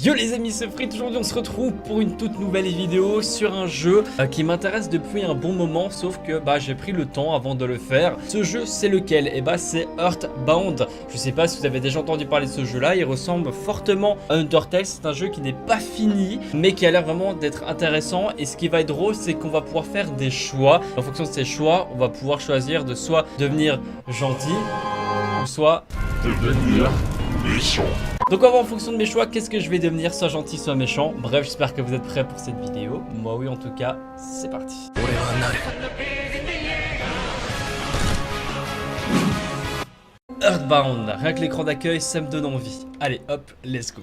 Yo les amis, c'est Fritz, aujourd'hui on se retrouve pour une toute nouvelle vidéo sur un jeu qui m'intéresse depuis un bon moment, sauf que j'ai pris le temps avant de le faire. Ce jeu c'est lequel? C'est Earthbound. Je sais pas si vous avez déjà entendu parler de ce jeu là, il ressemble fortement à Undertale. C'est un jeu qui n'est pas fini mais qui a l'air vraiment d'être intéressant, et ce qui va être drôle c'est qu'on va pouvoir faire des choix. En fonction de ces choix, on va pouvoir choisir de soit devenir gentil ou soit devenir méchant. Donc on va voir en fonction de mes choix qu'est-ce que je vais devenir, soit gentil soit méchant. Bref, j'espère que vous êtes prêts pour cette vidéo. Moi oui, en tout cas, c'est parti. Earthbound, rien que l'écran d'accueil ça me donne envie. Allez hop, let's go.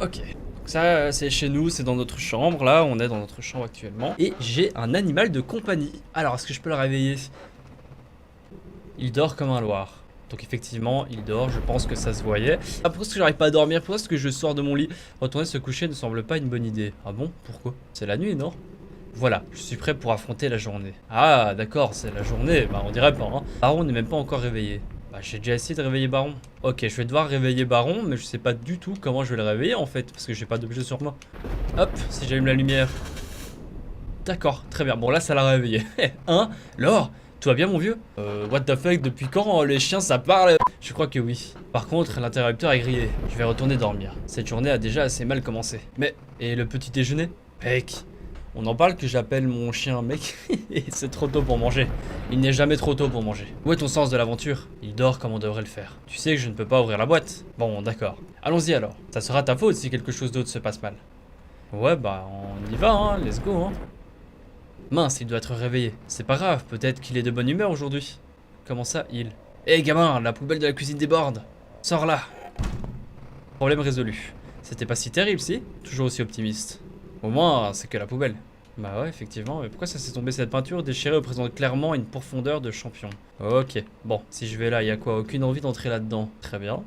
Ok, donc ça c'est chez nous, c'est dans notre chambre. Là on est dans notre chambre actuellement. Et j'ai un animal de compagnie. Alors est-ce que je peux le réveiller? Il dort comme un loir. Donc effectivement, il dort, je pense que ça se voyait. Ah, pourquoi est-ce que j'arrive pas à dormir? Pourquoi est-ce que je sors de mon lit? Retourner se coucher ne semble pas une bonne idée. Ah bon? Pourquoi? C'est la nuit, non? Voilà, je suis prêt pour affronter la journée. Ah d'accord, c'est la journée, on dirait pas, hein. Baron n'est même pas encore réveillé. J'ai déjà essayé de réveiller Baron. Ok, je vais devoir réveiller Baron, mais je sais pas du tout comment je vais le réveiller en fait, parce que j'ai pas d'objet sur moi. Hop, si j'allume la lumière. D'accord, très bien, bon là ça l'a réveillé. Hein? Laure? Tout va bien mon vieux? What the fuck, depuis quand les chiens ça parle? Je crois que oui. Par contre, l'interrupteur est grillé. Je vais retourner dormir. Cette journée a déjà assez mal commencé. Mais, et le petit déjeuner? Mec, on en parle que j'appelle mon chien mec. Et c'est trop tôt pour manger. Il n'est jamais trop tôt pour manger. Où est ton sens de l'aventure? Il dort comme on devrait le faire. Tu sais que je ne peux pas ouvrir la boîte. Bon, d'accord. Allons-y alors. Ça sera ta faute si quelque chose d'autre se passe mal. Ouais, on y va, hein. Let's go, hein. Mince, il doit être réveillé. C'est pas grave, peut-être qu'il est de bonne humeur aujourd'hui. Comment ça, il? Hé gamin, la poubelle de la cuisine déborde. Sors là. Problème résolu. C'était pas si terrible, si? Toujours aussi optimiste. Au moins, c'est que la poubelle. Bah ouais, effectivement, mais pourquoi ça s'est tombé? Cette peinture déchirée représente clairement une profondeur de champion. Ok, bon, si je vais là, il y a quoi? Aucune envie d'entrer là-dedans. Très bien.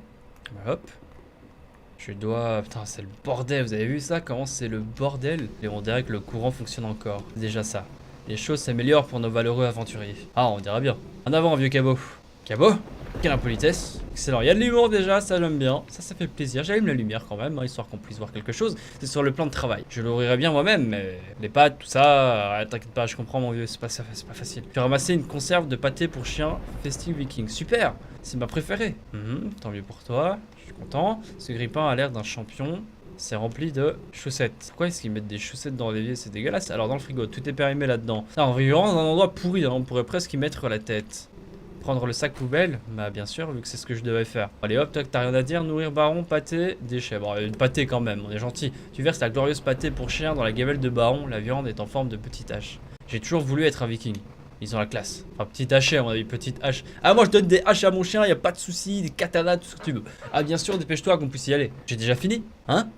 Hop. Je dois... Putain, c'est le bordel, vous avez vu ça? Comment c'est le bordel? Et on dirait que le courant fonctionne encore. Déjà ça. Les choses s'améliorent pour nos valeureux aventuriers. Ah, on dira bien. En avant, vieux cabot. Cabot? Quelle impolitesse. Excellent, il y a de l'humour déjà, ça j'aime bien. Ça fait plaisir. J'allume la lumière quand même, hein, histoire qu'on puisse voir quelque chose. C'est sur le plan de travail. Je l'ouvrirai bien moi-même, mais les pâtes, tout ça... T'inquiète pas, je comprends mon vieux, c'est pas facile. J'ai ramassé une conserve de pâté pour chien Festive Viking. Super, c'est ma préférée. Tant mieux pour toi, je suis content. Ce grippin a l'air d'un champion. C'est rempli de chaussettes. Pourquoi est-ce qu'ils mettent des chaussettes dans l'évier? C'est dégueulasse. Alors dans le frigo, tout est périmé là-dedans. En vivant dans un endroit pourri, hein, on pourrait presque y mettre la tête. Prendre le sac poubelle? Bah bien sûr, vu que c'est ce que je devais faire. Allez hop, toi t'as rien à dire, nourrir Baron, pâté, déchets. Bon, une pâté quand même, on est gentil. Tu verses la glorieuse pâté pour chien dans la gamelle de Baron, la viande est en forme de petite hache. J'ai toujours voulu être un viking. Ils ont la classe. Enfin, petite hache, à mon avis, petite hache. Ah, moi je donne des haches à mon chien, y a pas de soucis, des katanas, tout ce que tu veux. Ah, bien sûr, dépêche-toi qu'on puisse y aller. J'ai déjà fini, hein?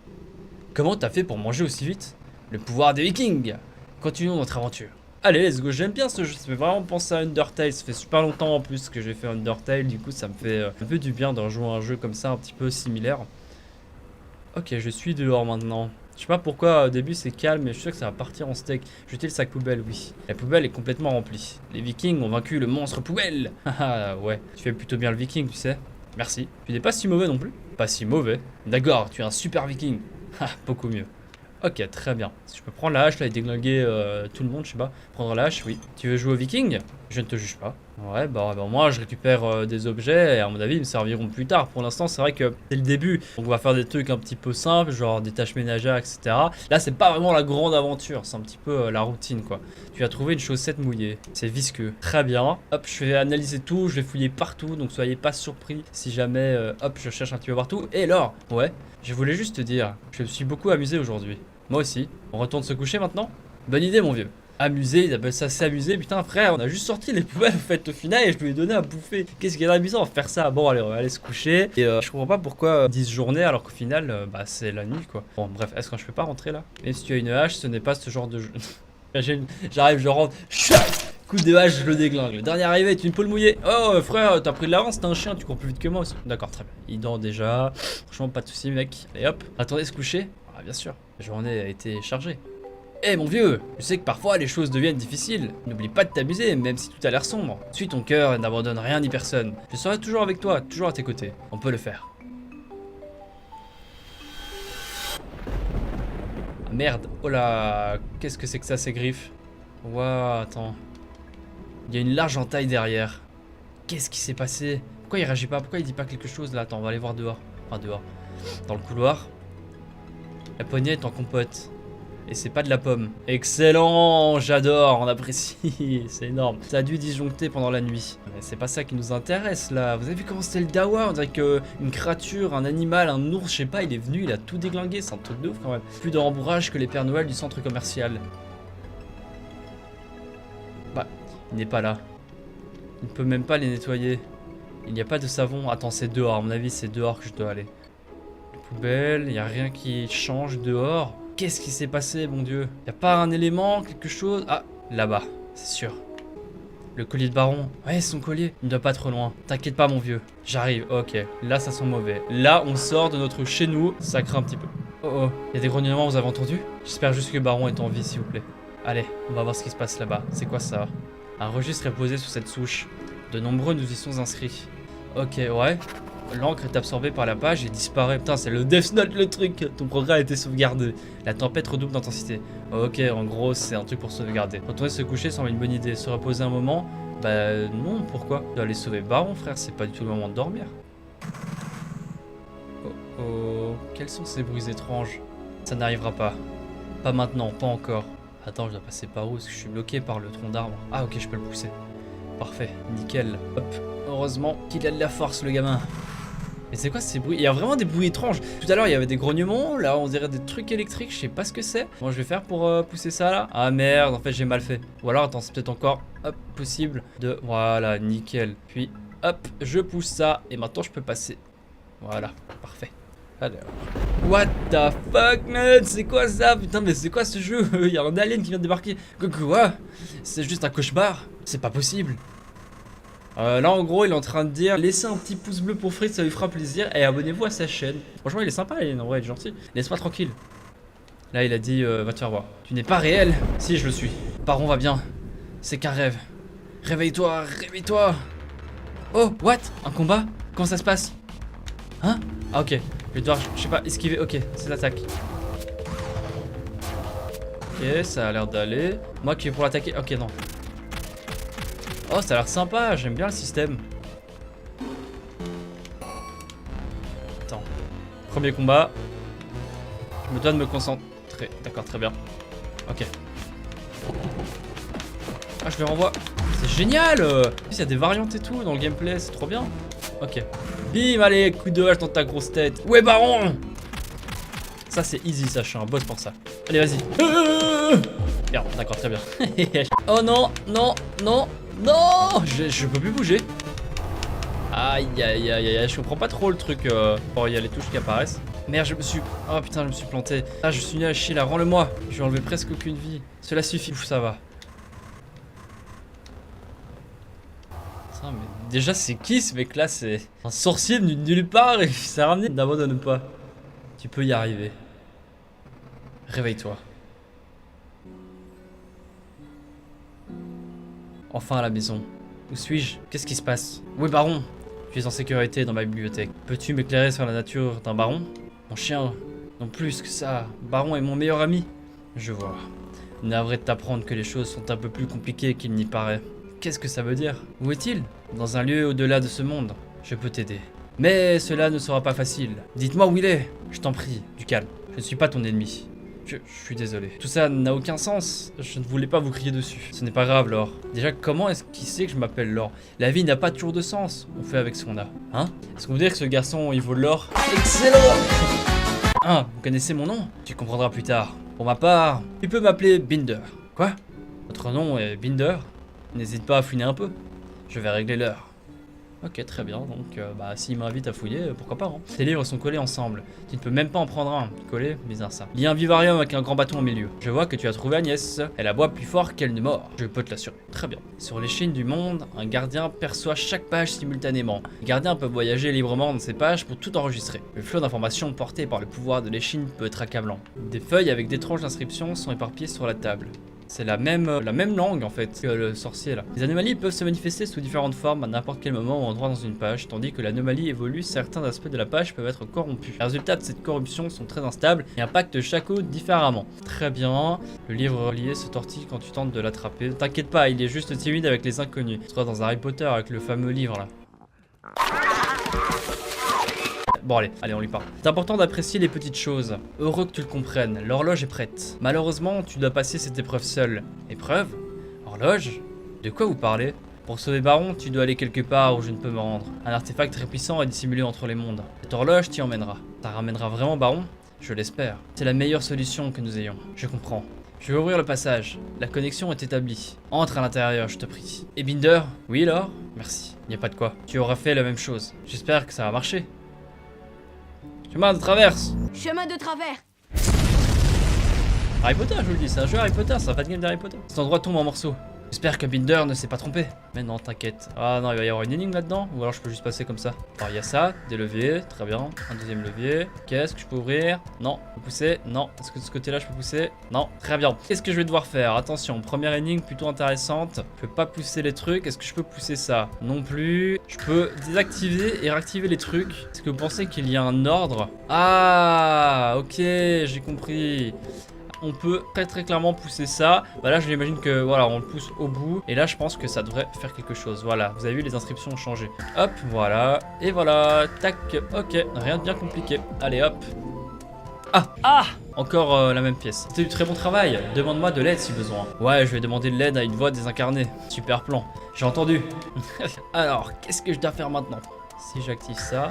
Comment t'as fait pour manger aussi vite? Le pouvoir des vikings. Continuons notre aventure. Allez, let's go, j'aime bien ce jeu, ça fait vraiment penser à Undertale, ça fait super longtemps en plus que j'ai fait Undertale, du coup ça me fait un peu du bien de rejouer un jeu comme ça, un petit peu similaire. Ok, je suis dehors maintenant. Je sais pas pourquoi au début c'est calme, mais je suis sûr que ça va partir en steak. Jeter le sac poubelle, oui. La poubelle est complètement remplie. Les vikings ont vaincu le monstre poubelle. Haha, ouais, tu fais plutôt bien le viking, tu sais. Merci. Tu n'es pas si mauvais non plus. Pas si mauvais. D'accord, tu es un super viking. Ah, beaucoup mieux. Ok, très bien. Si je peux prendre la hache là et déglinguer tout le monde, je sais pas. Prendre la hache, oui. Tu veux jouer au viking? Je ne te juge pas. Ouais, moi je récupère des objets et à mon avis ils me serviront plus tard. Pour l'instant, c'est vrai que c'est le début. Donc on va faire des trucs un petit peu simples, genre des tâches ménagères, etc. Là, c'est pas vraiment la grande aventure, c'est un petit peu la routine quoi. Tu as trouvé une chaussette mouillée. C'est visqueux. Très bien. Hop, je vais analyser tout, je vais fouiller partout. Donc soyez pas surpris si jamais, hop, je cherche un petit peu partout. Et alors, ouais, je voulais juste te dire, je me suis beaucoup amusé aujourd'hui. Moi aussi. On retourne se coucher maintenant? Bonne idée mon vieux. Amusé, ils appellent ça s'amuser. Putain frère, on a juste sorti les poubelles en fait au final et je lui ai donné à bouffer. Qu'est-ce qu'il y a d'amusant à faire ça? Bon allez, on va aller se coucher. Et je comprends pas pourquoi 10 journées alors qu'au final c'est la nuit quoi. Bon bref, est-ce que je peux pas rentrer là? Et si tu as une hache, ce n'est pas ce genre de jeu. J'arrive, je rentre. Coup de hache, je le déglingue. Le dernier arrivé est une poule mouillée. Oh frère, t'as pris de l'avance, t'es un chien, tu cours plus vite que moi aussi. D'accord, très bien. Il dort déjà. Franchement, pas de soucis mec. Allez hop, attendez se coucher. Ah bien sûr, la journée a été chargée. Eh mon vieux, je sais que parfois les choses deviennent difficiles. N'oublie pas de t'amuser, même si tout a l'air sombre. Suis ton cœur et n'abandonne rien ni personne. Je serai toujours avec toi, toujours à tes côtés. On peut le faire. Merde, oh là, qu'est-ce que c'est que ça, ces griffes? Waouh, attends. Il y a une large entaille derrière. Qu'est-ce qui s'est passé? Pourquoi il réagit pas? Pourquoi il dit pas quelque chose là? Attends, on va aller voir dehors. Enfin, dehors. Dans le couloir. La poignée est en compote. Et c'est pas de la pomme. Excellent, j'adore, on apprécie. C'est énorme. Ça a dû disjoncter pendant la nuit. Mais c'est pas ça qui nous intéresse là. Vous avez vu comment c'était le dawa? On dirait qu'une créature, un animal, un ours, je sais pas, il est venu, il a tout déglingué. C'est un truc de ouf quand même. Plus de rembourrage que les Pères Noël du centre commercial. Bah, il n'est pas là. Il ne peut même pas les nettoyer. Il n'y a pas de savon. Attends, c'est dehors. À mon avis, c'est dehors que je dois aller. Poubelle, il n'y a rien qui change dehors. Qu'est-ce qui s'est passé, mon Dieu? Il n'y a pas un élément, quelque chose? Ah, là-bas, c'est sûr. Le collier de baron. Ouais, son collier. Il ne doit pas trop loin. T'inquiète pas, mon vieux. J'arrive. Ok, là, ça sent mauvais. Là, on sort de notre chez nous. Ça craint un petit peu. Oh oh, il y a des grognements, vous avez entendu? J'espère juste que le baron est en vie, s'il vous plaît. Allez, on va voir ce qui se passe là-bas. C'est quoi ça? Un registre est posé sur cette souche. De nombreux nous y sont inscrits. Ok, ouais. L'encre est absorbée par la page et disparaît. Putain, c'est le Death Note le truc. Ton progrès a été sauvegardé. La tempête redouble d'intensité. Ok, en gros, c'est un truc pour sauvegarder. Retourner se coucher semble une bonne idée. Se reposer un moment? Bah non, pourquoi? Tu dois aller sauver Baron, frère. C'est pas du tout le moment de dormir. Oh oh. Quels sont ces bruits étranges? Ça n'arrivera pas. Pas maintenant, pas encore. Attends, je dois passer par où? Parce que je suis bloqué par le tronc d'arbre. Ah ok, je peux le pousser. Parfait, nickel. Hop. Heureusement qu'il a de la force, le gamin. Mais c'est quoi ces bruits? Il y a vraiment des bruits étranges. Tout à l'heure il y avait des grognements, là on dirait des trucs électriques, je sais pas ce que c'est. Comment je vais faire pour pousser ça là? Ah merde, en fait j'ai mal fait. Ou alors attends, c'est peut-être encore hop, possible de... Voilà, nickel. Puis hop, je pousse ça et maintenant je peux passer. Voilà, parfait. Alors... What the fuck man? C'est quoi ça? Putain mais c'est quoi ce jeu? Il y a un alien qui vient de débarquer. Quoi? C'est juste un cauchemar? C'est pas possible. Là en gros il est en train de dire laissez un petit pouce bleu pour Fritz, ça lui fera plaisir. Et abonnez-vous à sa chaîne. Franchement il est sympa, en vrai il est gentil. Laisse-moi tranquille. Là il a dit va te faire voir. Tu n'es pas réel? Si je le suis. Baron va bien. C'est qu'un rêve. Réveille-toi, réveille-toi. Oh what? Un combat? Comment ça se passe? Hein? Ah ok. Je vais devoir, je sais pas, esquiver. Ok, c'est l'attaque. Ok, ça a l'air d'aller. Moi qui vais pour l'attaquer. Ok non. Oh, ça a l'air sympa, j'aime bien le système. Attends. Premier combat. Je me dois de me concentrer. D'accord, très bien. Ok. Ah, je le renvoie. C'est génial! Il y a des variantes et tout dans le gameplay, c'est trop bien. Ok. Bim, allez, coup de hache dans ta grosse tête. Ouais, baron! Ça, c'est easy, ça, je suis un boss pour ça. Allez, vas-y. Merde, d'accord, très bien. Oh non, non, non. Non, je peux plus bouger. Aïe aïe aïe aïe, je comprends pas trop le truc. Bon, il y a les touches qui apparaissent. Merde, je me suis... Oh putain, je me suis planté. Ah, je suis nul à chier là, rends-le-moi. Je vais enlever presque aucune vie. Cela suffit, ouf, ça va. Putain, mais déjà, c'est qui ce mec là? C'est un sorcier venu de nulle part et il s'est ramené. N'abandonne pas. Tu peux y arriver. Réveille-toi. Enfin à la maison. Où suis-je? Qu'est-ce qui se passe? Oui, baron. Tu es en sécurité dans ma bibliothèque. Peux-tu m'éclairer sur la nature d'un baron? Mon chien. Non plus que ça. Baron est mon meilleur ami. Je vois. Navré de t'apprendre que les choses sont un peu plus compliquées qu'il n'y paraît. Qu'est-ce que ça veut dire? Où est-il? Dans un lieu au-delà de ce monde. Je peux t'aider. Mais cela ne sera pas facile. Dites-moi où il est. Je t'en prie, du calme. Je ne suis pas ton ennemi. Je suis désolé. Tout ça n'a aucun sens. Je ne voulais pas vous crier dessus. Ce n'est pas grave, Laure. Déjà, comment est-ce qu'il sait que je m'appelle Laure? La vie n'a pas toujours de sens. On fait avec ce qu'on a. Hein? Est-ce qu'on veut dire que ce garçon, il vaut de l'or? Excellent! Hein? Vous connaissez mon nom? Tu comprendras plus tard. Pour ma part, tu peux m'appeler Binder. Quoi? Votre nom est Binder? N'hésite pas à fouiner un peu. Je vais régler l'heure. Ok, très bien, donc bah s'il m'invite à fouiller, pourquoi pas hein. Tes livres sont collés ensemble, tu ne peux même pas en prendre un. Collé, bizarre ça. Il y a un vivarium avec un grand bâton au milieu. Je vois que tu as trouvé Agnès, elle aboie plus fort qu'elle ne mord. Je peux te l'assurer. Très bien. Sur l'échine du monde, un gardien perçoit chaque page simultanément. Les gardiens peuvent voyager librement dans ces pages pour tout enregistrer. Le flot d'informations porté par le pouvoir de l'échine peut être accablant. Des feuilles avec d'étranges inscriptions sont éparpillées sur la table. C'est la même langue en fait que le sorcier là. Les anomalies peuvent se manifester sous différentes formes à n'importe quel moment ou endroit dans une page, tandis que l'anomalie évolue, certains aspects de la page peuvent être corrompus. Les résultats de cette corruption sont très instables et impactent chaque hôte différemment. Très bien. Le livre relié se tortille quand tu tentes de l'attraper. T'inquiète pas, il est juste timide avec les inconnus. Tu seras dans Harry Potter avec le fameux livre là. Bon allez, on lui parle. C'est important d'apprécier les petites choses. Heureux que tu le comprennes, l'horloge est prête. Malheureusement, tu dois passer cette épreuve seule. Épreuve? Horloge? De quoi vous parlez? Pour sauver Baron, tu dois aller quelque part où je ne peux me rendre. Un artefact très puissant est dissimulé entre les mondes. Cette horloge t'y emmènera. Ça ramènera vraiment Baron? Je l'espère. C'est la meilleure solution que nous ayons. Je comprends. Je vais ouvrir le passage. La connexion est établie. Entre à l'intérieur, je te prie. Et Binder? Oui, Laure? Merci. Il n'y a pas de quoi. Tu auras fait la même chose. J'espère que ça va marcher. Chemin de traverse. Chemin de travers. Harry Potter, je vous le dis, c'est un jeu Harry Potter, c'est un fan game d'Harry Potter. Cet endroit tombe en morceaux. J'espère que Binder ne s'est pas trompé. Mais non, t'inquiète. Ah non, il va y avoir une énigme là-dedans. Ou alors je peux juste passer comme ça. Alors il y a ça, des leviers, très bien. Un deuxième levier. Qu'est-ce que je peux ouvrir? Non. Je peux pousser? Non. Est-ce que de ce côté-là je peux pousser? Non. Très bien. Qu'est-ce que je vais devoir faire? Attention, première énigme plutôt intéressante. Je peux pas pousser les trucs. Est-ce que je peux pousser ça? Non plus. Je peux désactiver et réactiver les trucs. Est-ce que vous pensez qu'il y a un ordre? Ah, ok, j'ai compris. On peut très clairement pousser ça. Bah là je l'imagine que voilà, on le pousse au bout. Et là je pense que ça devrait faire quelque chose. Voilà, vous avez vu, les inscriptions ont changé. Hop, voilà. Et voilà, tac, ok, rien de bien compliqué. Allez hop. Ah, encore la même pièce. C'était du très bon travail. Demande-moi de l'aide si besoin. Ouais, je vais demander de l'aide à une voix désincarnée. Super plan. J'ai entendu. Alors, qu'est-ce que je dois faire maintenant? Si j'active ça.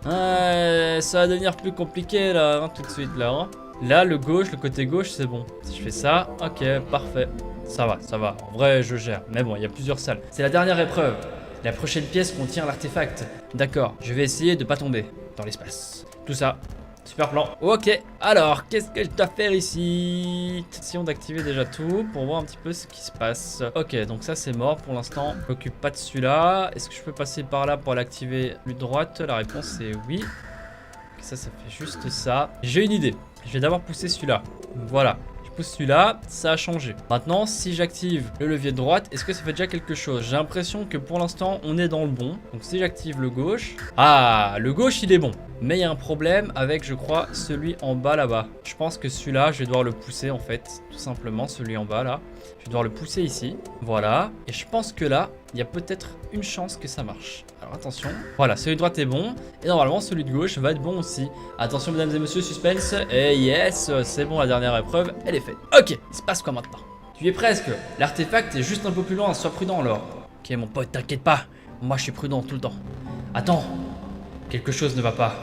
Ça va devenir plus compliqué là, hein, tout de suite là. Hein. Là, le côté gauche, c'est bon. Si je fais ça, ok, parfait. Ça va. En vrai, je gère. Mais bon, il y a plusieurs salles. C'est la dernière épreuve. La prochaine pièce contient l'artefact. D'accord, je vais essayer de pas tomber dans l'espace. Tout ça. Super plan. Ok, alors, qu'est-ce que je dois faire ici? Essayons d'activer déjà tout pour voir un petit peu ce qui se passe. Ok, donc ça, c'est mort pour l'instant. Je m'occupe pas de celui-là. Est-ce que je peux passer par là pour l'activer plus de droite? La réponse est oui. Ça fait juste ça. J'ai une idée. Je vais d'abord pousser celui-là. Voilà. Je pousse celui-là, ça a changé. Maintenant, si j'active le levier de droite, est-ce que ça fait déjà quelque chose? J'ai l'impression que pour l'instant, on est dans le bon. Donc si j'active le gauche... Ah, le gauche, il est bon. Mais il y a un problème avec, je crois, celui en bas là-bas. Je pense que celui-là, je vais devoir le pousser en fait. Tout simplement, celui en bas là. Je vais devoir le pousser ici. Voilà. Et je pense que là, il y a peut-être une chance que ça marche. Alors attention. Voilà, celui de droite est bon. Et normalement, celui de gauche va être bon aussi. Attention, mesdames et messieurs, suspense. Et yes, c'est bon, la dernière épreuve, elle est faite. Ok, il se passe quoi maintenant? Tu y es presque. L'artefact est juste un peu plus loin, sois prudent alors. Ok, mon pote, t'inquiète pas. Moi, je suis prudent tout le temps. Attends. Quelque chose ne va pas.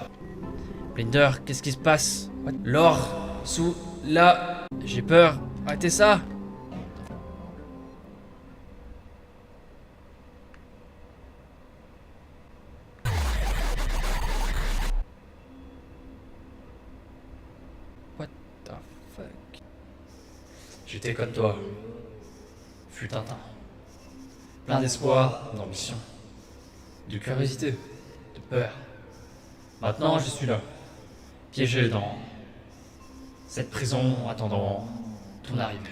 Blinder, qu'est-ce qui se passe? L'or, sous, là. J'ai peur. Arrêtez ça. What the fuck? J'étais comme toi. Fut un temps. Plein d'espoir, d'ambition, de curiosité, de peur. Maintenant, je suis là, piégé dans cette prison attendant ton arrivée.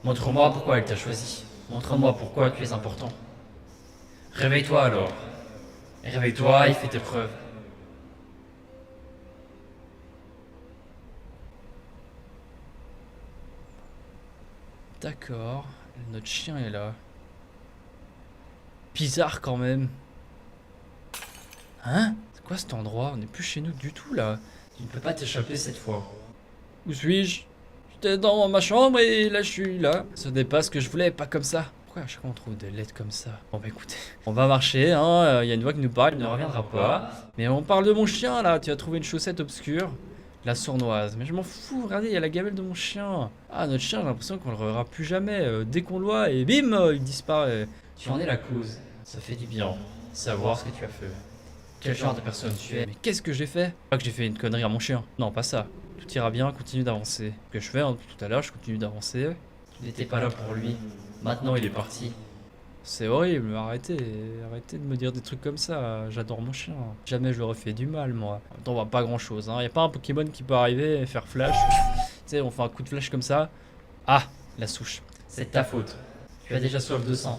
Montre-moi pourquoi elle t'a choisi. Montre-moi pourquoi tu es important. Réveille-toi alors. Et réveille-toi et fais tes preuves. D'accord, notre chien est là. Bizarre quand même. Hein? C'est quoi cet endroit? On n'est plus chez nous du tout là. Tu ne peux pas t'échapper cette fois. Où suis-je? J'étais dans ma chambre et là je suis là. Ce n'est pas ce que je voulais, pas comme ça. Pourquoi à chaque fois on trouve des lettres comme ça? Bon bah écoutez, on va marcher, hein. Y a une voix qui nous parle, il ne reviendra pas. Mais on parle de mon chien là, tu as trouvé une chaussette obscure. La sournoise, mais je m'en fous, regardez, il y a la gamelle de mon chien. Ah, notre chien, j'ai l'impression qu'on le reverra plus jamais. Dès qu'on le voit, et bim, il disparaît. Tu en es la cause, ça fait du bien, savoir ce que tu as fait. Quel genre de personne tu es? Mais qu'est-ce que j'ai fait? Pas que j'ai fait une connerie à mon chien. Non, pas ça. Tout ira bien, continue d'avancer. Ce que je fais, hein, depuis tout à l'heure, je continue d'avancer. Tu n'étais pas là pour lui, maintenant il est parti. C'est horrible, arrêtez de me dire des trucs comme ça, j'adore mon chien. Jamais je lui aurais fait du mal, moi. On voit pas grand chose, hein. Y a pas un Pokémon qui peut arriver et faire flash. Tu sais, on fait un coup de flash comme ça. Ah, La souche. C'est ta faute. Tu as déjà soif de sang.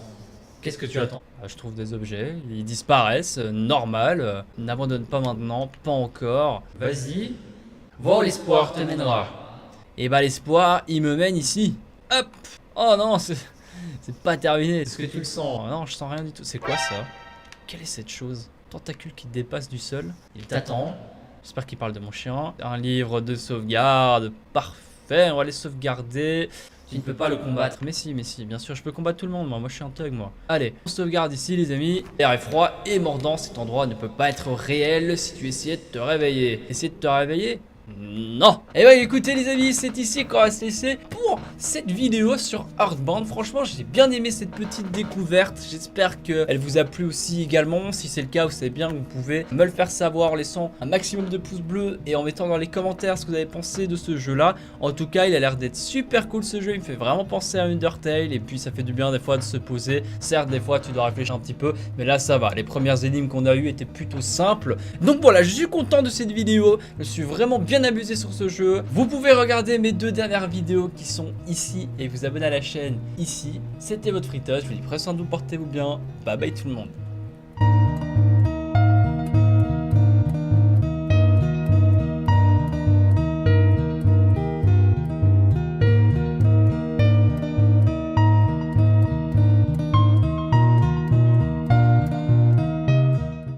Qu'est-ce que tu attends? Je trouve des objets, ils disparaissent, normal. N'abandonne pas maintenant, pas encore. Vas-y, vois où l'espoir te mènera. Et bah l'espoir, il me mène ici. Hop. Oh non, c'est pas terminé. Est-ce que tu le sens? Non, je sens rien du tout. C'est quoi ça? Quelle est cette chose? Tentacule qui dépasse du sol. Il t'attend. J'espère qu'il parle de mon chien. Un livre de sauvegarde. Parfait, on va les sauvegarder. Tu ne peux pas le combattre. Mais si, bien sûr, je peux combattre tout le monde, moi je suis un thug, moi. Allez, on sauvegarde ici, les amis. L'air est froid et mordant, cet endroit ne peut pas être réel si tu essayais de te réveiller. Essayer de te réveiller? Non. Et bah écoutez les amis, c'est ici qu'on va se laisser pour cette vidéo sur Earthbound. Franchement j'ai bien aimé cette petite découverte. J'espère qu'elle vous a plu aussi également. Si c'est le cas, vous savez bien que vous pouvez me le faire savoir en laissant un maximum de pouces bleus et en mettant dans les commentaires ce que vous avez pensé de ce jeu là. En tout cas il a l'air d'être super cool ce jeu, il me fait vraiment penser à Undertale. Et puis ça fait du bien des fois de se poser. Certes des fois tu dois réfléchir un petit peu, mais là ça va. Les premières énigmes qu'on a eues étaient plutôt simples. Donc voilà, je suis content de cette vidéo. Je suis vraiment bien amusé sur ce jeu. Vous pouvez regarder mes 2 dernières vidéos qui sont ici et vous abonner à la chaîne ici. C'était votre Fritoz, je vous dis prenez soin de vous, portez-vous bien. Bye bye tout le monde.